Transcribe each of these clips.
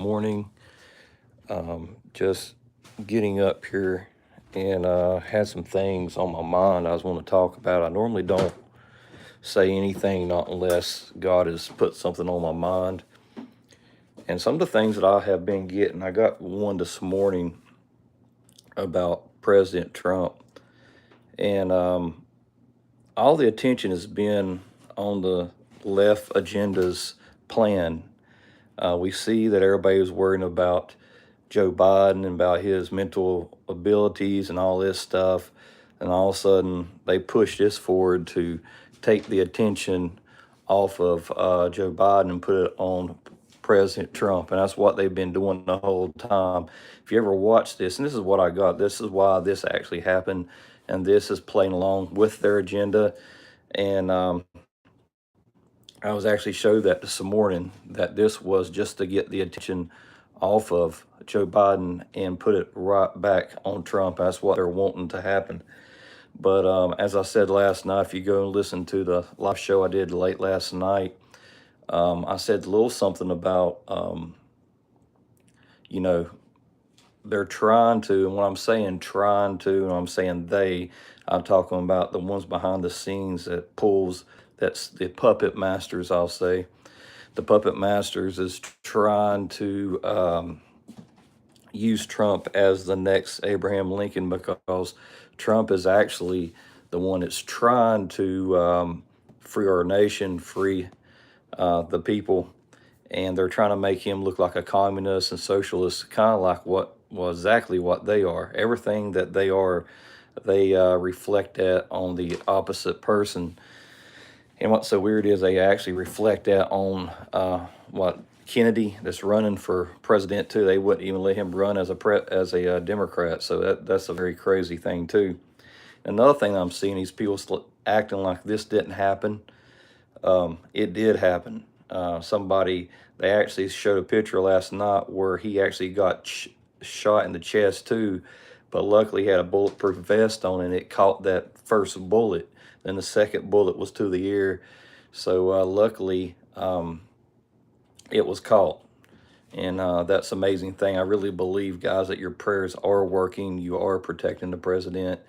morning. Just getting up here and had some things on my mind I was want to talk about. I normally don't say anything not unless God has put something on my mind. And some of the things that I have been getting, I got one this morning about President Trump, and all the attention has been on the left agenda's plan. We see that everybody was worrying about Joe Biden and about his mental abilities and all this stuff. And all of a sudden, they push this forward to take the attention off of Joe Biden and put it on President Trump. And that's what they've been doing the whole time. If you ever watch this, and this is what I got, this is why this actually happened. And this is playing along with their agenda. And I was actually showed that this morning that this was just to get the attention off of Joe Biden and put it right back on Trump. That's what they're wanting to happen. But as I said last night, if you go and listen to the live show I did late last night, I said a little something about, you know, they're trying to, and when I'm saying trying to, and I'm saying they, I'm talking about the ones behind the scenes that pulls, that's the puppet masters, I'll say. The puppet masters is trying to use Trump as the next Abraham Lincoln because Trump is actually the one that's trying to free our nation, free the people, and they're trying to make him look like a communist and socialist, kind of like what well exactly what they are. Everything that they are, they reflect that on the opposite person. And what's so weird is they actually reflect that on what Kennedy, that's running for president too. They wouldn't even let him run as a Democrat. So that's a very crazy thing too. Another thing I'm seeing is people still acting like this didn't happen. It did happen. Somebody, they actually showed a picture last night where he actually got shot in the chest too, but luckily he had a bulletproof vest on and it caught that first bullet. Then the second bullet was to the ear. So luckily it was caught. And that's amazing thing. I really believe, guys, that your prayers are working. You are protecting the president.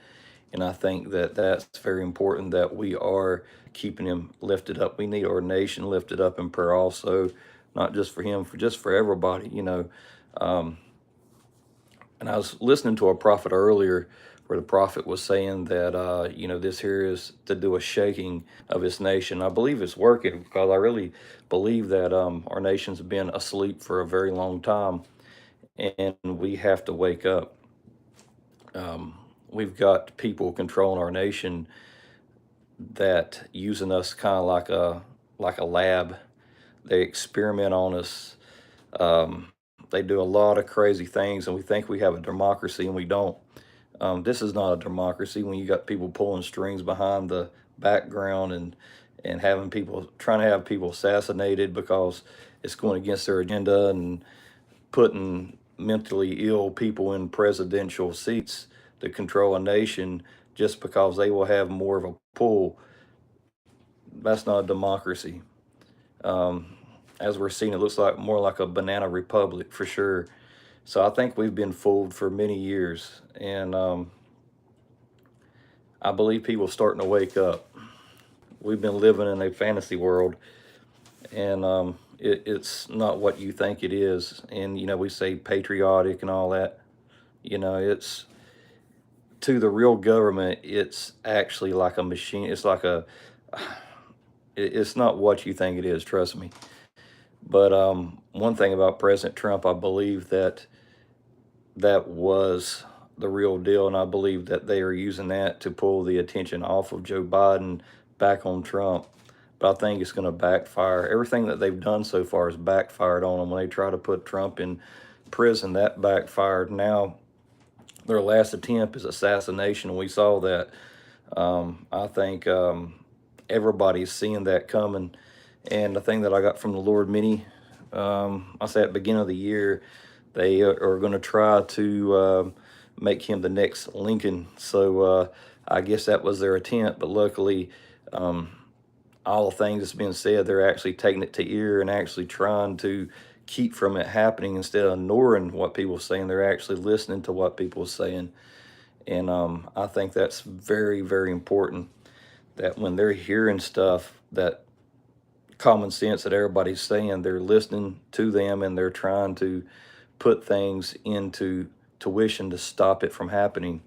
And I think that that's very important that we are keeping him lifted up. We need our nation lifted up in prayer also, not just for him, for just for everybody. Um, and I was listening to a prophet earlier where the prophet was saying that, this here is to do a shaking of his nation. I believe it's working because I really believe that our nation's been asleep for a very long time and we have to wake up. We've got people controlling our nation that using us kind of like a lab. They experiment on us. They do a lot of crazy things, and we think we have a democracy, and we don't. This is not a democracy when you got people pulling strings behind the background and having people trying to have people assassinated because it's going against their agenda and putting mentally ill people in presidential seats to control a nation just because they will have more of a pull. That's not a democracy. Um, as we're seeing, it looks like more like a banana republic for sure. So I think we've been fooled for many years, and I believe people are starting to wake up. We've been living in a fantasy world, and it's not what you think it is. And we say patriotic and all that. It's to the real government. It's actually like a machine. It's like it's not what you think it is. Trust me. But one thing about President Trump, I believe that that was the real deal, and I believe that they are using that to pull the attention off of Joe Biden back on Trump. But I think it's going to backfire. Everything that they've done so far has backfired on them. When they try to put Trump in prison, that backfired. Now their last attempt is assassination. We saw that. I think everybody's seeing that coming. And the thing that I got from the Lord, many, I say at the beginning of the year, they are going to try to make him the next Lincoln. So I guess that was their attempt. But luckily, um, all the things that's been said, they're actually taking it to ear and actually trying to keep from it happening instead of ignoring what people are saying. They're actually listening to what people are saying. And I think that's very, very important that when they're hearing stuff that common sense that everybody's saying, they're listening to them and they're trying to put things into tuition to stop it from happening.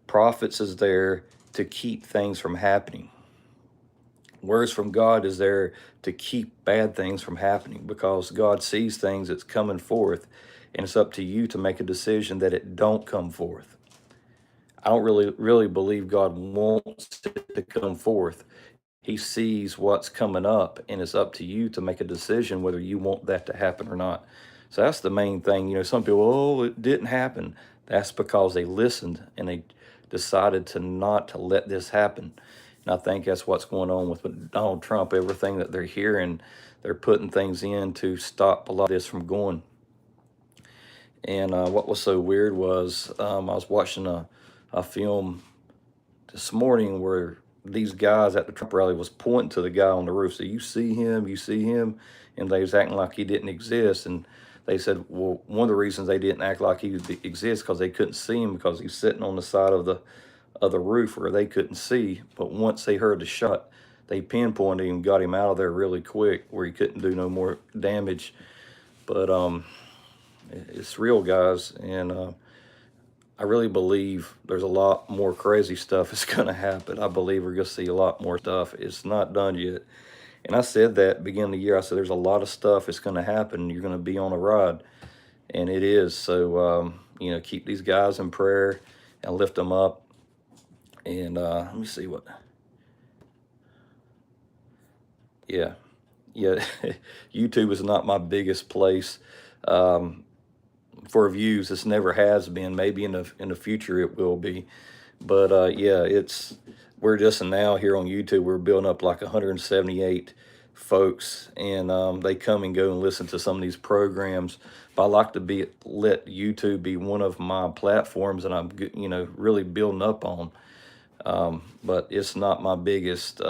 Prophets is there to keep things from happening. Words from God is there to keep bad things from happening, because God sees things that's coming forth, and it's up to you to make a decision that it don't come forth. I don't really believe God wants it to come forth. He sees what's coming up, and it's up to you to make a decision whether you want that to happen or not. So that's the main thing. Some people, oh, it didn't happen. That's because they listened and they decided to not to let this happen. And I think that's what's going on with Donald Trump. Everything that they're hearing, they're putting things in to stop a lot of this from going. And what was so weird was I was watching a film this morning where these guys at the Trump rally was pointing to the guy on the roof. So, you see him, you see him. And they was acting like he didn't exist. And they said, well, one of the reasons they didn't act like he exists because they couldn't see him, because he's sitting on the side of the roof where they couldn't see. But once they heard the shot, they pinpointed him and got him out of there really quick where he couldn't do no more damage. But it's real, guys. And I really believe there's a lot more crazy stuff that's going to happen. I believe we're going to see a lot more stuff. It's not done yet. And I said that beginning of the year. I said there's a lot of stuff that's going to happen. You're going to be on a ride. And it is. So, keep these guys in prayer and lift them up. And let me see what. Yeah. YouTube is not my biggest place for views. This never has been. Maybe in the future it will be. But we're just now here on YouTube. We're building up like 178 folks, and they come and go and listen to some of these programs. But I like to let YouTube be one of my platforms, and I'm really building up on. But it's not my biggest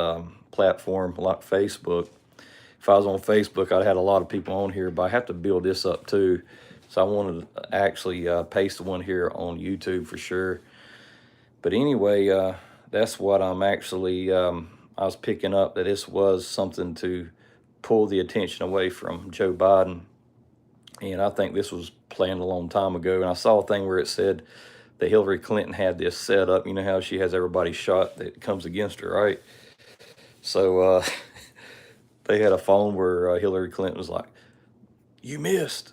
platform like Facebook. If I was on Facebook, I'd had a lot of people on here, but I have to build this up too. So I wanted to actually paste one here on YouTube for sure. But anyway, that's what I'm actually, I was picking up, that this was something to pull the attention away from Joe Biden. And I think this was planned a long time ago. And I saw a thing where it said that Hillary Clinton had this set up. You know how she has everybody shot that comes against her, right? So they had a phone where Hillary Clinton was like, you missed,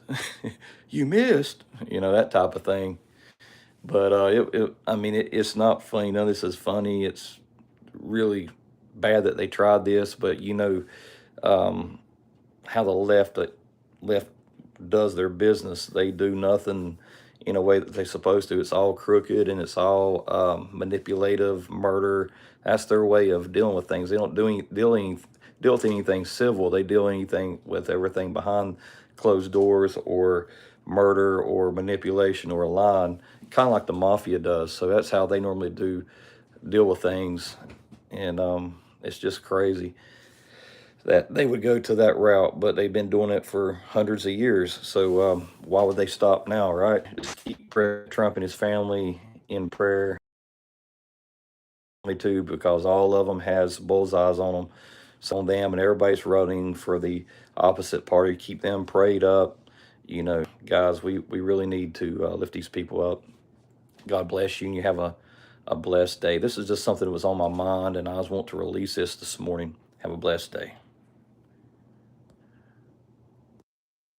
you missed, that type of thing. But it's not funny. None of this is funny. It's really bad that they tried this, but how the left does their business. They do nothing in a way that they're supposed to. It's all crooked, and it's all manipulative, murder. That's their way of dealing with things. They don't deal with anything civil. They deal with everything behind closed doors, or murder, or manipulation, or lying, kind of like the mafia does. So that's how they normally deal with things. And it's just crazy that they would go to that route, but they've been doing it for hundreds of years. So why would they stop now, right? Just keep Trump and his family in prayer too, because all of them has bullseyes on them. So on them, and everybody's running for the opposite party. Keep them prayed up. Guys, we really need to lift these people up. God bless you, and you have a blessed day. This is just something that was on my mind, and I just want to release this morning. Have a blessed day.